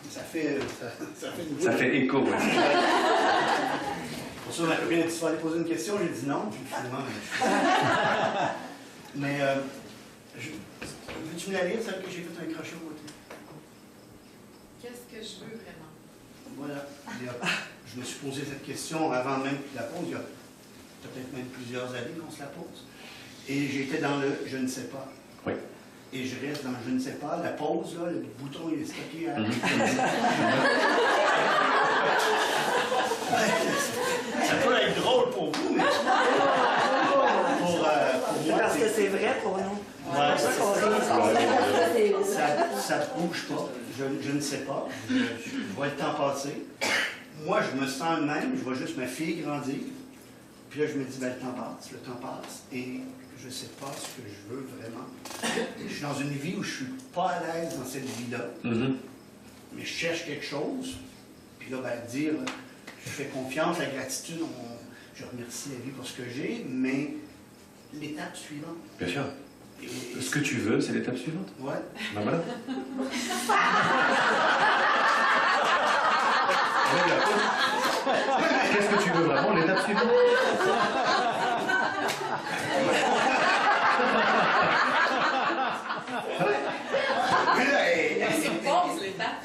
Ça fait une Ça fait écho, ouais. Pour ça, ma copine a dit, tu vas aller poser une question, j'ai dit non, puis finalement... Mais, veux-tu me la lire, celle que j'ai fait un crochet au côté? Qu'est-ce que je veux vraiment? Voilà. Je me suis posé cette question avant même qu'il la pose, il y a peut-être même plusieurs années qu'on se la pose. Et j'étais dans le « je ne sais pas ». Oui. Et je reste dans le « je ne sais pas ». La pause, là, le bouton il est stocké à... Ça peut être drôle pour vous, mais pour moi... Parce que c'est vrai pour nous. Ouais, C'est pour ça qu'on rit. ça ne bouge pas. Je ne sais pas. Je vois le temps passer. Moi, je me sens le même. Je vois juste ma fille grandir. Puis là, je me dis, ben, le temps passe. Et je ne sais pas ce que je veux vraiment. Je suis dans une vie où je ne suis pas à l'aise dans cette vie-là. Mais je cherche quelque chose. Puis là, ben, dire, je fais confiance, la gratitude, je remercie la vie pour ce que j'ai, mais l'étape suivante. Bien sûr. Ce que tu veux, c'est l'étape suivante. Ouais. Ben voilà. Qu'est-ce que tu veux vraiment, l'étape suivante? C'est fausse, l'étape.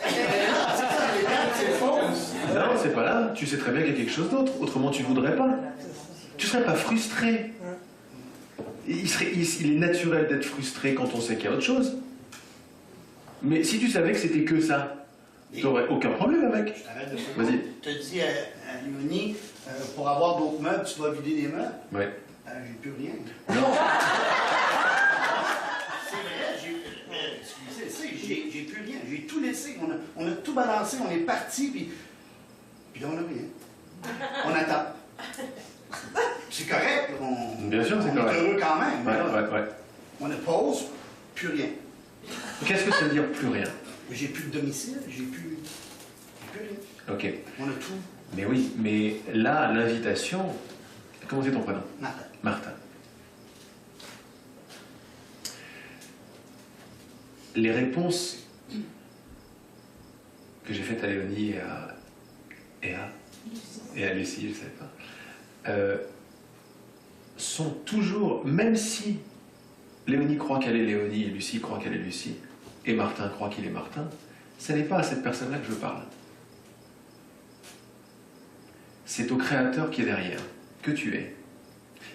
C'est fausse. Non, c'est pas là. Tu sais très bien qu'il y a quelque chose d'autre. Autrement, tu voudrais pas. Tu serais pas frustré. Il est naturel d'être frustré quand on sait qu'il y a autre chose. Mais si tu savais que c'était que ça, tu n'aurais aucun problème avec. Vas-y. Tu as dit à Léonie, pour avoir d'autres meubles, tu vas vider les meubles. Oui. J'ai plus rien. Non. C'est vrai, j'ai plus rien. J'ai tout laissé. On a tout balancé, on est parti, puis là, on n'a rien. On attend. C'est correct. Bien sûr, c'est correct. On est heureux quand même. Ouais. On a pause, plus rien. Qu'est-ce que ça veut dire plus rien? J'ai plus de domicile, j'ai plus rien. Ok. On a tout. Mais oui, mais là, l'invitation... Comment c'est ton prénom? Martin. Martin. Les réponses que j'ai faites à Léonie et à Lucie, je ne sais pas, sont toujours, même si Léonie croit qu'elle est Léonie et Lucie croit qu'elle est Lucie, et Martin croit qu'il est Martin, ce n'est pas à cette personne-là que je parle. C'est au Créateur qui est derrière, que tu es.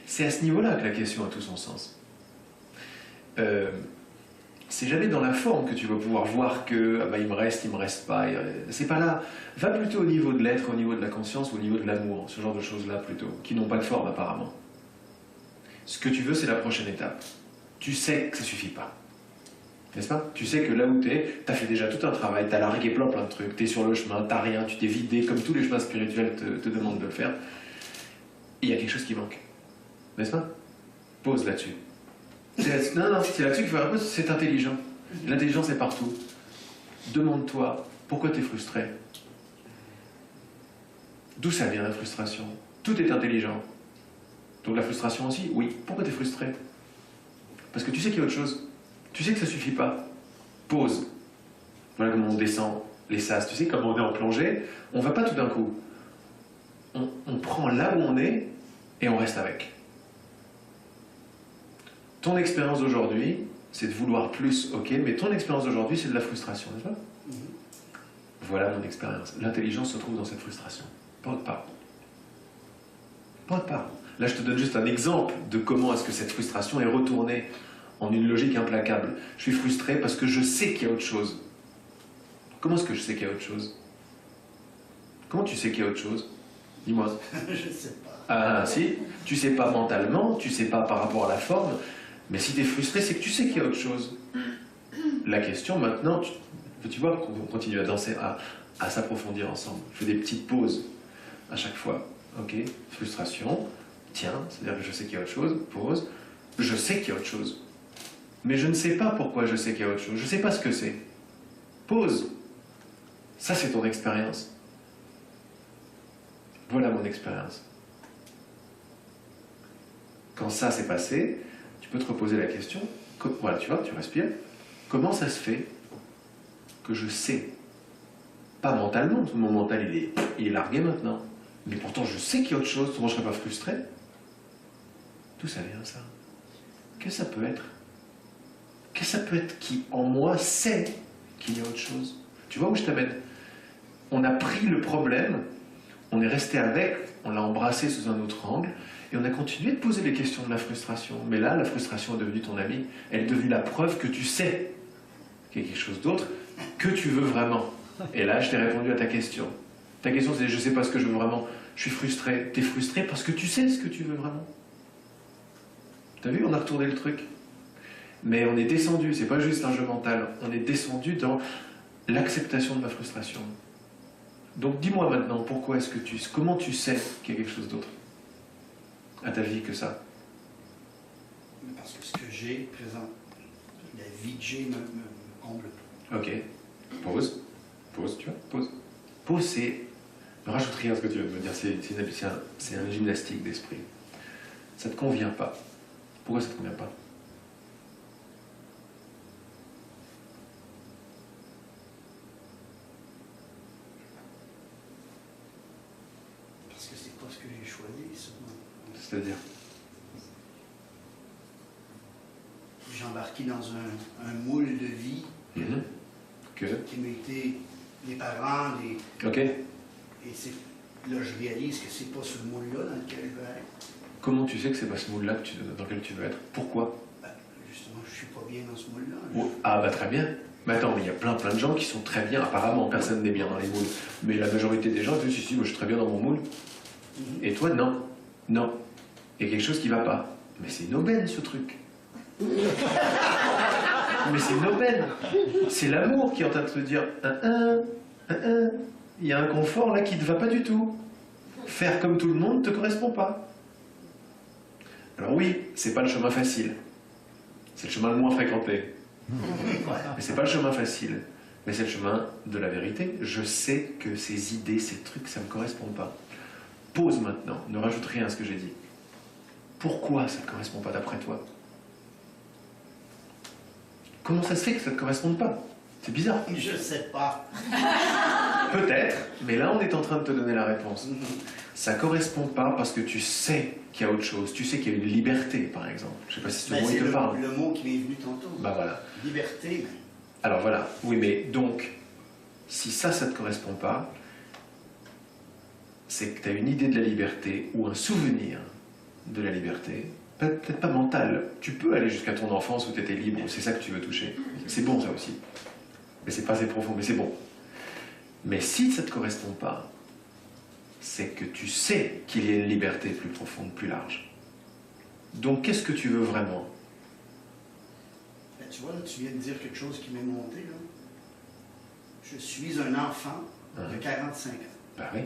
C'est à ce niveau-là que la question a tout son sens. C'est jamais dans la forme que tu vas pouvoir voir que ah bah, il me reste pas. C'est pas là. Va plutôt au niveau de l'être, au niveau de la conscience, au niveau de l'amour, ce genre de choses-là plutôt, qui n'ont pas de forme apparemment. Ce que tu veux, c'est la prochaine étape. Tu sais que ça suffit pas. N'est-ce pas? Tu sais que là où tu es, tu as fait déjà tout un travail, tu as largué plein de trucs, tu es sur le chemin, tu n'as rien, tu t'es vidé comme tous les chemins spirituels te demandent de le faire. Il y a quelque chose qui manque. N'est-ce pas? Pose là-dessus. Non, c'est là-dessus qu'il faut répondre, c'est intelligent. L'intelligence est partout. Demande-toi, pourquoi tu es frustré? D'où ça vient la frustration? Tout est intelligent. Donc la frustration aussi? Oui. Pourquoi tu es frustré? Parce que tu sais qu'il y a autre chose. Tu sais que ça ne suffit pas. Pause. Voilà comment on descend les sas. Tu sais, comme on est en plongée, on ne va pas tout d'un coup. On prend là où on est et on reste avec. Ton expérience d'aujourd'hui, c'est de vouloir plus, ok, mais ton expérience d'aujourd'hui, c'est de la frustration, n'est-ce pas? Voilà mon expérience. L'intelligence se trouve dans cette frustration. Pas autre part. Pas autre part. Là, je te donne juste un exemple de comment est-ce que cette frustration est retournée en une logique implacable. Je suis frustré parce que je sais qu'il y a autre chose. Comment est-ce que je sais qu'il y a autre chose? Comment tu sais qu'il y a autre chose? Dis-moi. Je sais pas. Ah, si. Tu sais pas mentalement, tu sais pas par rapport à la forme, mais si tu es frustré, c'est que tu sais qu'il y a autre chose. La question maintenant, tu vois, on continue à danser, à s'approfondir ensemble. Je fais des petites pauses à chaque fois. Ok, frustration, tiens, c'est-à-dire que je sais qu'il y a autre chose, pause, je sais qu'il y a autre chose. Mais je ne sais pas pourquoi je sais qu'il y a autre chose, je ne sais pas ce que c'est. Pause. Ça, c'est ton expérience. Voilà mon expérience. Quand ça s'est passé, tu peux te reposer la question, voilà, tu vois, tu respires, comment ça se fait que je sais Pas mentalement, parce que mon mental il est largué maintenant. Mais pourtant je sais qu'il y a autre chose, sinon je ne serais pas frustré. D'où ça vient ça? Qu'est-ce que ça peut être? Qu'est-ce que ça peut être qui en moi sait qu'il y a autre chose? Tu vois où je t'amène? On a pris le problème, on est resté avec, on l'a embrassé sous un autre angle, et on a continué de poser les questions de la frustration. Mais là, la frustration est devenue ton amie, elle est devenue la preuve que tu sais qu'il y a quelque chose d'autre, que tu veux vraiment. Et là, je t'ai répondu à ta question. Ta question, c'est « je ne sais pas ce que je veux vraiment, je suis frustré ». Tu es frustré parce que tu sais ce que tu veux vraiment. T'as vu, on a retourné le truc. Mais on est descendu, c'est pas juste un jeu mental, on est descendu dans l'acceptation de ma frustration. Donc dis-moi maintenant, comment tu sais qu'il y a quelque chose d'autre à ta vie que ça? Parce que ce que j'ai présent, la vie que j'ai me comble pas. Ok, pause, tu vois, pause. Pause, c'est... Ne rajoute rien à ce que tu viens de me dire, c'est un gymnastique d'esprit. Ça ne te convient pas. Pourquoi ça ne te convient pas? Parce que c'est pas ce que j'ai choisi, sûrement. C'est-à-dire? J'ai embarqué dans un moule de vie qui m'a été les parents, Ok. Et là, je réalise que c'est pas ce moule-là dans lequel je veux être. Comment tu sais que c'est pas ce moule-là dans lequel tu veux être? Pourquoi? Ben, justement, je suis pas bien dans ce moule-là. Oh, ah bah très bien. Mais attends, mais il y a plein de gens qui sont très bien. Apparemment, personne n'est bien dans les moules. Mais la majorité des gens disent, si, moi je suis très bien dans mon moule. Et toi, non. Non. Il y a quelque chose qui va pas. Mais c'est une aubaine, ce truc. Mais c'est une aubaine. C'est l'amour qui est en train de te dire, il y a un confort là qui ne te va pas du tout. Faire comme tout le monde ne te correspond pas. Alors oui, c'est pas le chemin facile. C'est le chemin le moins fréquenté. Mais c'est pas le chemin facile. Mais c'est le chemin de la vérité. Je sais que ces idées, ces trucs, ça ne me correspond pas. Pause maintenant, ne rajoute rien à ce que j'ai dit. Pourquoi ça ne te correspond pas d'après toi? Comment ça se fait que ça ne te corresponde pas? C'est bizarre. Je sais pas. Peut-être, mais là on est en train de te donner la réponse. Ça ne correspond pas parce que tu sais qu'il y a autre chose. Tu sais qu'il y a une liberté, par exemple. Je ne sais pas si ce mot il te parle. C'est le mot qui m'est venu tantôt. Bah voilà. Liberté. Alors voilà, oui, mais donc, si ça ne te correspond pas, c'est que tu as une idée de la liberté ou un souvenir de la liberté, peut-être pas mental. Tu peux aller jusqu'à ton enfance où tu étais libre, c'est ça que tu veux toucher. C'est bon ça aussi. Mais c'est pas assez profond, mais c'est bon. Mais si ça ne te correspond pas, c'est que tu sais qu'il y a une liberté plus profonde, plus large. Donc qu'est-ce que tu veux vraiment? Ben, tu vois, là, tu viens de dire quelque chose qui m'est monté. Là. Je suis un enfant de 45 ans. Ben oui.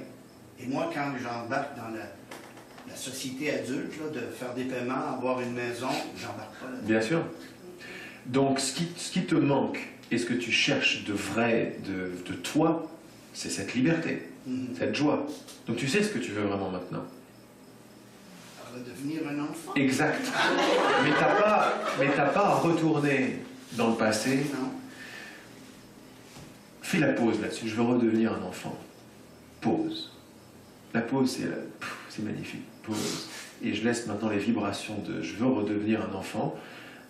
Et moi, quand j'embarque dans la société adulte, là, de faire des paiements, avoir une maison, j'embarque pas là-dedans. Bien sûr. Donc ce qui te manque et ce que tu cherches de vrai, de toi, c'est cette liberté, cette joie. Donc tu sais ce que tu veux vraiment maintenant. Devenir un enfant. Exact. Mais t'as pas à retourner dans le passé. Non. Fais la pause là-dessus. Je veux redevenir un enfant. Pause. La pause, c'est magnifique. Pause. Et je laisse maintenant les vibrations de je veux redevenir un enfant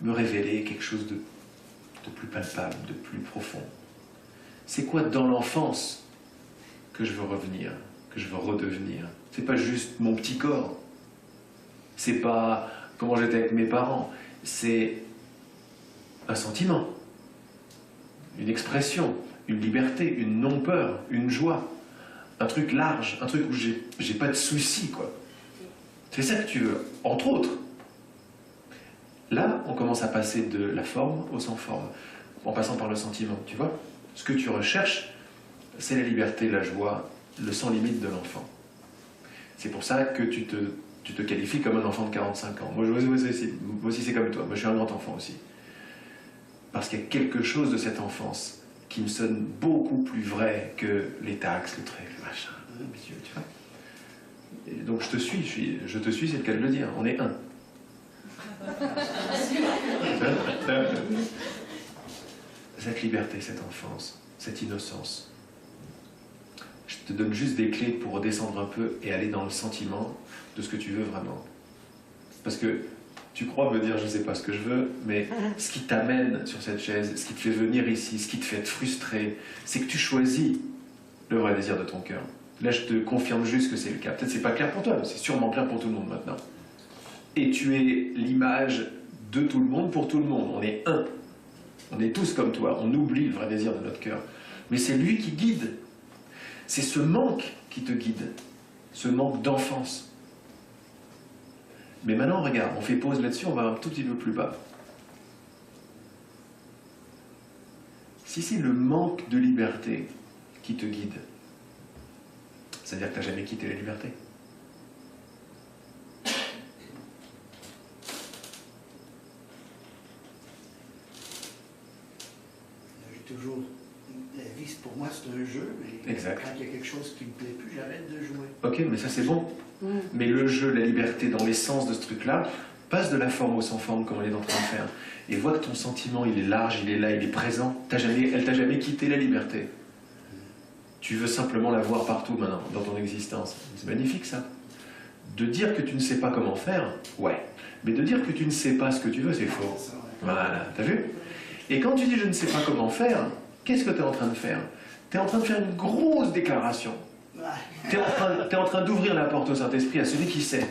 me révéler quelque chose de plus palpable, de plus profond. C'est quoi dans l'enfance que je veux revenir, que je veux redevenir? C'est pas juste mon petit corps. C'est pas comment j'étais avec mes parents. C'est un sentiment, une expression, une liberté, une non-peur, une joie. Un truc large, un truc où j'ai pas de soucis, quoi. C'est ça que tu veux, entre autres. Là, on commence à passer de la forme au sans forme, en passant par le sentiment, tu vois. Ce que tu recherches, c'est la liberté, la joie, le sans limite de l'enfant. C'est pour ça que tu te qualifies comme un enfant de 45 ans. Moi aussi c'est comme toi, moi je suis un grand enfant aussi. Parce qu'il y a quelque chose de cette enfance qui me sonne beaucoup plus vrai que les taxes, le truc, le machin, tu vois. Et donc je te suis, c'est le cas de le dire, on est un. Cette liberté, cette enfance, cette innocence, te donne juste des clés pour redescendre un peu et aller dans le sentiment de ce que tu veux vraiment. Parce que tu crois me dire je ne sais pas ce que je veux, mais ce qui t'amène sur cette chaise, ce qui te fait venir ici, ce qui te fait être frustré, c'est que tu choisis le vrai désir de ton cœur. Là, je te confirme juste que c'est le cas. Peut-être que ce n'est pas clair pour toi, mais c'est sûrement clair pour tout le monde maintenant. Et tu es l'image de tout le monde pour tout le monde. On est un. On est tous comme toi. On oublie le vrai désir de notre cœur. Mais c'est lui qui guide. C'est ce manque qui te guide. Ce manque d'enfance. Mais maintenant, regarde, on fait pause là-dessus, on va un tout petit peu plus bas. Si c'est le manque de liberté qui te guide, c'est-à-dire que tu n'as jamais quitté la liberté. J'ai toujours... La vie, pour moi, c'est un jeu, mais Exact. quand il y a quelque chose qui ne me plaît plus, j'arrête de jouer. Ok, mais ça c'est bon. Mais le jeu, la liberté, dans l'essence de ce truc-là, passe de la forme au sans forme comme on est en train de faire. Et vois que ton sentiment, il est large, il est là, il est présent. Elle t'a jamais quitté la liberté. Tu veux simplement la voir partout maintenant, dans ton existence. C'est magnifique ça. De dire que tu ne sais pas comment faire, ouais. Mais de dire que tu ne sais pas ce que tu veux, c'est faux. Ça, ouais. Voilà, t'as vu? Et quand tu dis je ne sais pas comment faire, qu'est-ce que tu es en train de faire? Tu es en train de faire une grosse déclaration. Tu es en train d'ouvrir la porte au Saint-Esprit à celui qui sait.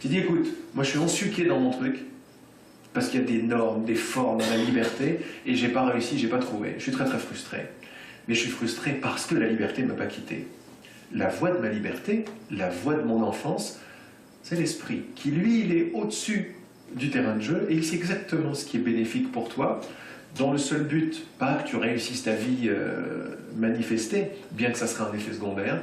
Tu dis écoute, moi je suis ensuqué dans mon truc, parce qu'il y a des normes, des formes dans la liberté, et j'ai pas réussi, j'ai pas trouvé. Je suis très très frustré. Mais je suis frustré parce que la liberté ne m'a pas quitté. La voie de ma liberté, la voie de mon enfance, c'est l'esprit, qui lui, il est au-dessus du terrain de jeu, et il sait exactement ce qui est bénéfique pour toi, dans le seul but, pas que tu réussisses ta vie manifestée, bien que ça sera un effet secondaire,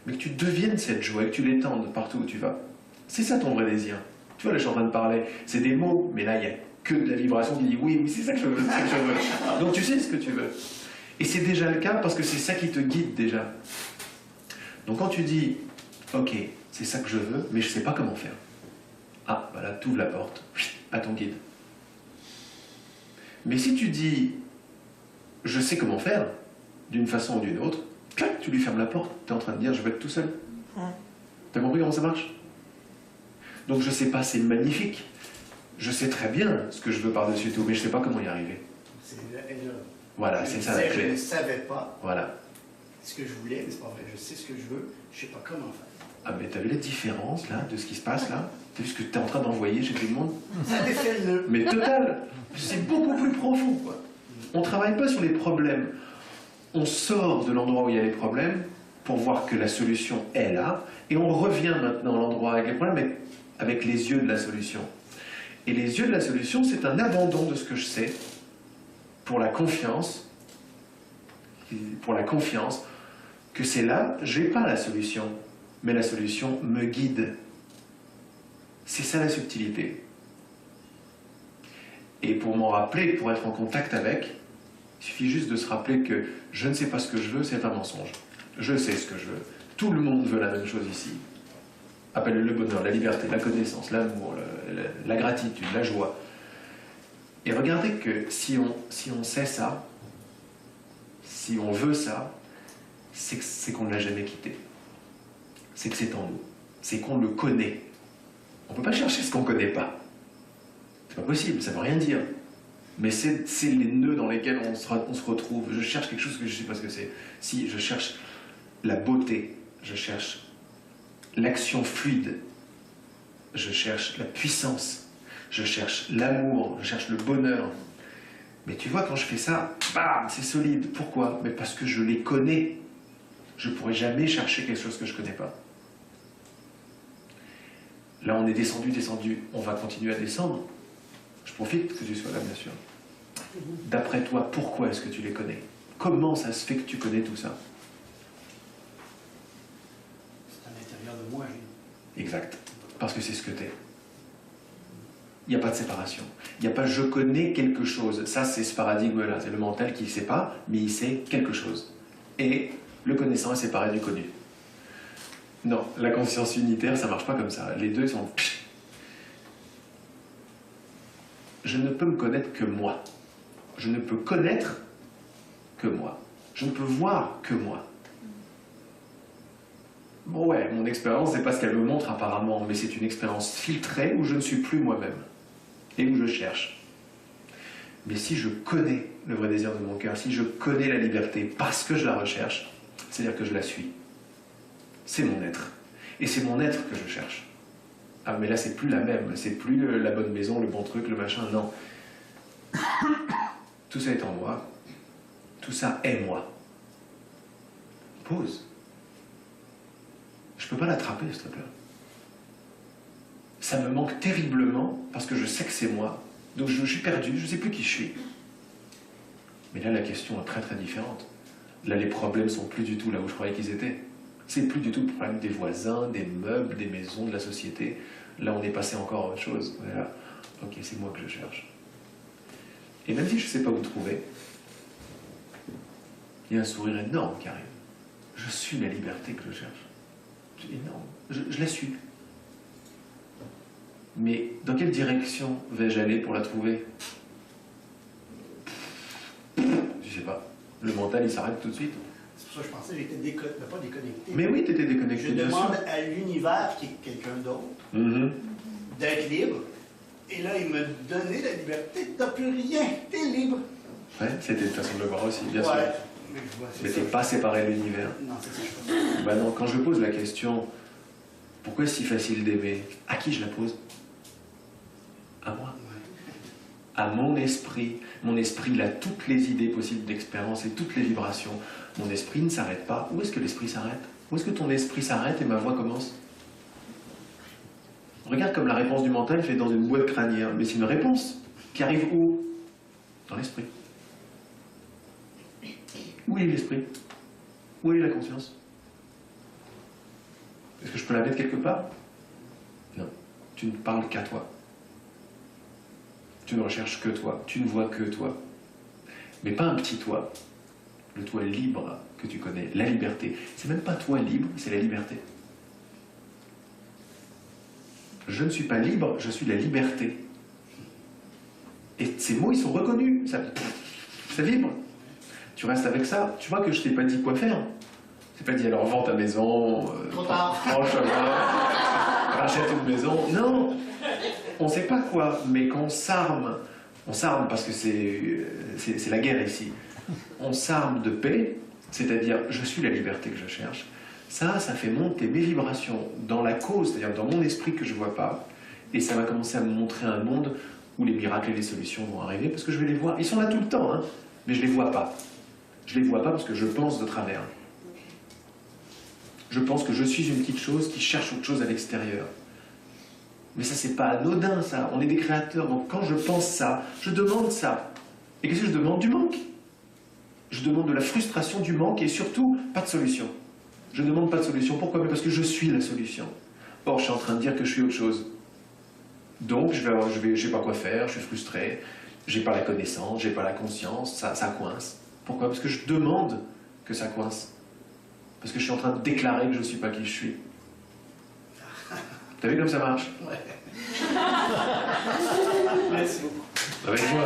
mais que tu deviennes cette joie, que tu l'étendes partout où tu vas. C'est ça ton vrai désir. Tu vois, là je suis en train de parler, c'est des mots, mais là il n'y a que de la vibration qui dit oui, oui, c'est ça que je veux, c'est ça que je veux. Donc tu sais ce que tu veux. Et c'est déjà le cas parce que c'est ça qui te guide déjà. Donc quand tu dis, ok, c'est ça que je veux, mais je ne sais pas comment faire. Ah, voilà, tu ouvres la porte à ton guide. Mais si tu dis, je sais comment faire, d'une façon ou d'une autre, clac, tu lui fermes la porte, tu es en train de dire, je vais être tout seul. T'as compris comment ça marche? Donc je sais pas, c'est magnifique. Je sais très bien ce que je veux par-dessus tout, mais je sais pas comment y arriver. C'est là, et là. Voilà, c'est ça la Je clé. ne savais pas Voilà. ce que je voulais, mais c'est pas vrai. Je sais ce que je veux, je sais pas comment faire. Ah mais t'as vu la différence là, de ce qui se passe là? T'as vu ce que t'es en train d'envoyer chez tout le monde? Ça défait le nœud. Mais total, c'est beaucoup plus profond, quoi. On ne travaille pas sur les problèmes. On sort de l'endroit où il y a les problèmes pour voir que la solution est là, et on revient maintenant à l'endroit avec les problèmes, mais avec les yeux de la solution. Et les yeux de la solution, c'est un abandon de ce que je sais pour la confiance que c'est là, je n'ai pas la solution, mais la solution me guide. C'est ça la subtilité. Et pour m'en rappeler, pour être en contact avec, il suffit juste de se rappeler que je ne sais pas ce que je veux, c'est un mensonge. Je sais ce que je veux. Tout le monde veut la même chose ici. Appelle le bonheur, la liberté, la connaissance, l'amour, la gratitude, la joie. Et regardez que si on sait ça, si on veut ça, c'est qu'on ne l'a jamais quitté. C'est que c'est en nous. C'est qu'on le connaît. On ne peut pas chercher ce qu'on ne connaît pas. C'est pas possible, ça ne veut rien dire. Mais c'est les nœuds dans lesquels on se retrouve. Je cherche quelque chose que je ne sais pas ce que c'est. Si, je cherche la beauté, je cherche l'action fluide, je cherche la puissance, je cherche l'amour, je cherche le bonheur. Mais tu vois, quand je fais ça, bam, c'est solide. Pourquoi? Mais parce que je les connais. Je ne pourrais jamais chercher quelque chose que je ne connais pas. Là, on est descendu, on va continuer à descendre. Je profite que tu sois là, bien sûr. D'après toi, pourquoi est-ce que tu les connais? Comment ça se fait que tu connais tout ça? C'est à l'intérieur de moi. Exact. Parce que c'est ce que tu es. Il n'y a pas de séparation. Il n'y a pas je connais quelque chose. Ça, c'est ce paradigme-là. C'est le mental qui ne sait pas, mais il sait quelque chose. Et le connaissant est séparé du connu. Non, la conscience unitaire, ça ne marche pas comme ça. Les deux sont... Je ne peux me connaître que moi. Je ne peux connaître que moi. Je ne peux voir que moi. Bon ouais, mon expérience, c'est pas ce qu'elle me montre apparemment, mais c'est une expérience filtrée où je ne suis plus moi-même et où je cherche. Mais si je connais le vrai désir de mon cœur, si je connais la liberté parce que je la recherche, c'est-à-dire que je la suis. C'est mon être. Et c'est mon être que je cherche. Ah mais là c'est plus la même, c'est plus la bonne maison, le bon truc, le machin, non. Tout ça est en moi, tout ça est moi. Pause. Je peux pas l'attraper ce truc-là. Ça me manque terriblement parce que je sais que c'est moi, donc je suis perdu, je sais plus qui je suis. Mais là la question est très très différente. Là les problèmes sont plus du tout là où je croyais qu'ils étaient. C'est plus du tout le problème des voisins, des meubles, des maisons, de la société. Là, on est passé encore à autre chose. On est là, ok, c'est moi que je cherche. Et même si je ne sais pas où trouver, il y a un sourire énorme qui arrive. Je suis la liberté que je cherche. C'est énorme. Je la suis. Mais dans quelle direction vais-je aller pour la trouver? Je ne sais pas. Le mental, il s'arrête tout de suite. C'est pour ça que je pensais que j'étais pas déconnecté. Mais oui, tu étais déconnecté. Je bien demande sûr. à l'univers, qui est quelqu'un d'autre, d'être libre. Et là, il me donnait la liberté. T'as plus rien, t'es libre. Ouais, c'était une façon de le voir aussi, bien sûr. Mais je vois, c'est Mais ça. t'es pas séparé de l'univers. Non, c'est ça, je pense. Bah non, quand je pose la question, pourquoi est-ce si facile d'aimer? À qui je la pose? À moi. À mon esprit. Mon esprit, il a toutes les idées possibles d'expérience et toutes les vibrations. Mon esprit ne s'arrête pas. Où est-ce que l'esprit s'arrête? Où est-ce que ton esprit s'arrête et ma voix commence? Regarde comme la réponse du mental fait dans une boîte crânienne. Mais c'est une réponse qui arrive où? Dans l'esprit. Où est l'esprit? Où est la conscience? Est-ce que je peux la mettre quelque part? Non. Tu ne parles qu'à toi. Tu ne recherches que toi. Tu ne vois que toi. Mais pas un petit toi. Le toi libre que tu connais. La liberté. C'est même pas toi libre, c'est la liberté. Je ne suis pas libre, je suis la liberté. Et ces mots, ils sont reconnus. Ça vibre. Tu restes avec ça. Tu vois que je t'ai pas dit quoi faire. Je t'ai pas dit alors vends ta maison, Trop tard. prends le chemin, rachète une maison. Non, on sait pas quoi. Mais qu'on s'arme parce que c'est la guerre ici. On s'arme de paix, c'est-à-dire je suis la liberté que je cherche. Ça fait monter mes vibrations dans la cause, c'est-à-dire dans mon esprit que je ne vois pas, et ça va commencer à me montrer un monde où les miracles et les solutions vont arriver, parce que je vais les voir. Ils sont là tout le temps, hein, mais je ne les vois pas. Je ne les vois pas parce que je pense de travers. Je pense que je suis une petite chose qui cherche autre chose à l'extérieur. Mais ça, c'est pas anodin, ça. On est des créateurs, donc quand je pense ça, je demande ça. Et qu'est-ce que je demande? Du manque. Je demande de la frustration, du manque, et surtout, pas de solution. Je ne demande pas de solution. Pourquoi? Mais parce que je suis la solution. Or, je suis en train de dire que je suis autre chose. Donc, je sais pas quoi faire, je suis frustré, j'ai pas la connaissance, j'ai pas la conscience, ça coince. Pourquoi? Parce que je demande que ça coince. Parce que je suis en train de déclarer que je ne suis pas qui je suis. T'as vu comme ça marche? Ouais. Merci beaucoup. Avec moi.